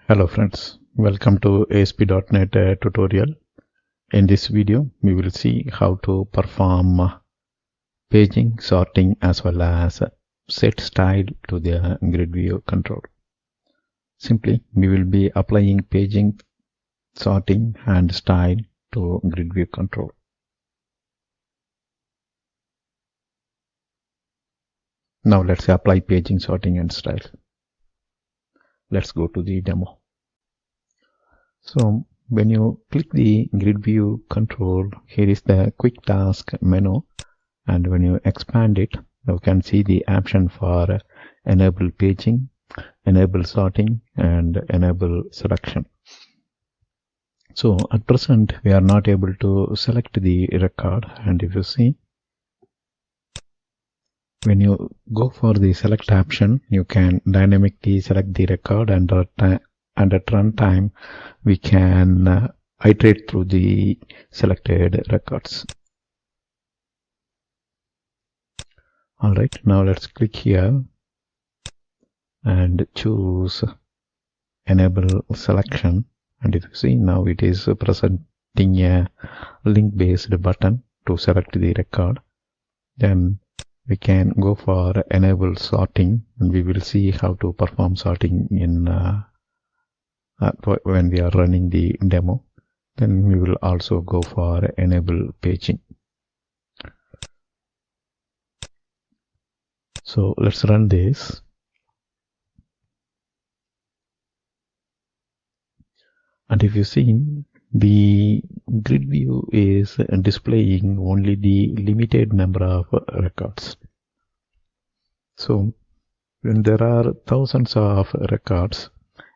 Hello friends, welcome to ASP.NET tutorial. In this video, we will see how to perform paging, sorting as well as set style to the GridView control. Simply, we will be applying paging, sorting and style to GridView control. Now let's apply paging, sorting and style. Let's go to the demo. So when you click the GridView control, here is the quick task menu, and when you expand it, you can see the option for enable paging, enable sorting and enable selection. So at present we are not able to select the record, and if you see, when you go for the select option, you can dynamically select the record, and at runtime we can iterate through the selected records. Alright, now let's click here and choose enable selection, and if you see, now it is presenting a link based button to select the record. Then we can go for enable sorting, and we will see how to perform sorting in when we are running the demo. Then we will also go for enable paging. So let's run this. And if you see, the grid view is displaying only the limited number of records. So when there are thousands of records,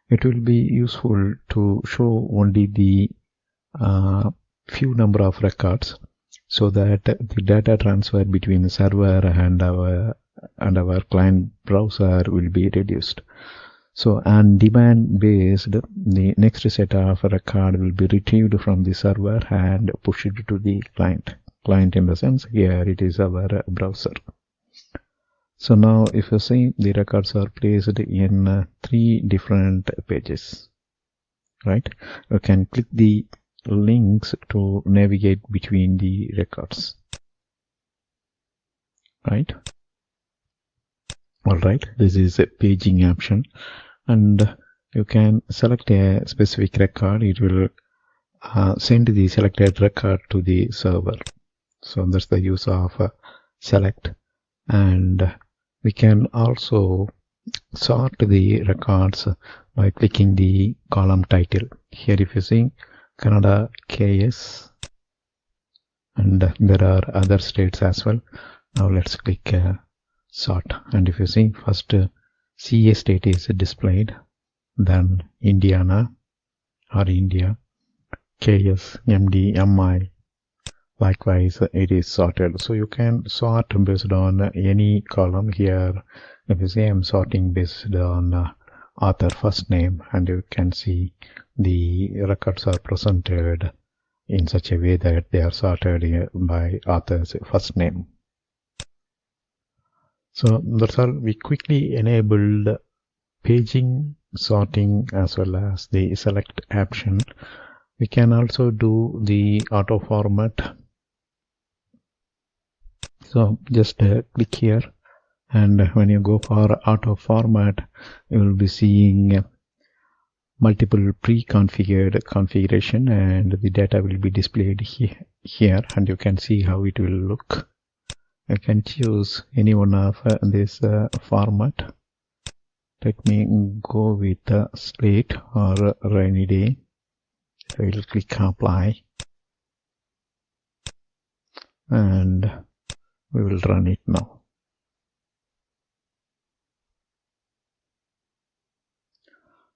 it will be useful to show only the few number of records, so that the data transfer between the server and our client browser will be reduced. So on demand based, the next set of record will be retrieved from the server and pushed to the client. Client in the sense, here it is our browser. So now if you see, the records are placed in 3 different pages, right? You can click the links to navigate between the records, right? Alright, this is a paging option, and you can select a specific record. It will send the selected record to the server. So that's the use of select. And we can also sort the records by clicking the column title. Here if you see Canada KS, and there are other states as well. Now let's click sort, and if you see, first CA state is displayed, then Indiana or India, KS, MD, MI, likewise it is sorted. So you can sort based on any column. Here if you see, I'm sorting based on author first name, and you can see the records are presented in such a way that they are sorted by author's first name. So that's all. We quickly enabled paging, sorting as well as the select option. We can also do the auto format. So just click here, and when you go for auto format, you will be seeing multiple pre-configured configuration, and the data will be displayed here, and you can see how it will look. I can choose any one of this format. Let me go with slate or rainy day. I will click apply, and we will run it now.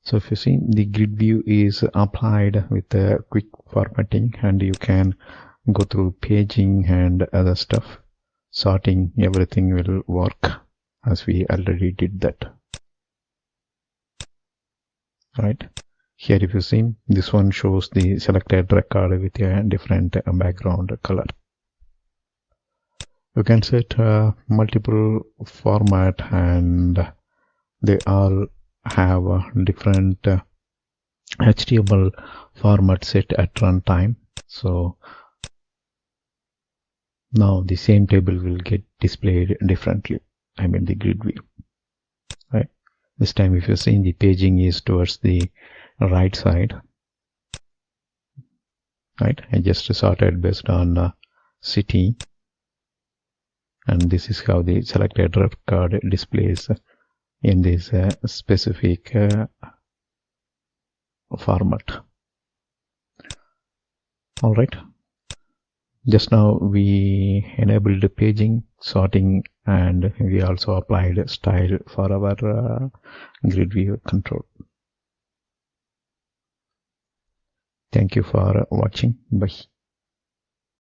So if you see, the grid view is applied with a quick formatting, and you can go through paging and other stuff. Sorting, everything will work as we already did that, right? Here if you see, this one shows the selected record with a different background color. You can set multiple format, and they all have different HTML format set at runtime. So now the same table will get displayed differently. I mean the grid view. Right. This time, if you're seeing, the paging is towards the right side. Right. I just sorted based on city, and this is how the selected record displays in this specific format. All right. Just now we enabled paging, sorting, and we also applied style for our grid view control. Thank you for watching. Bye.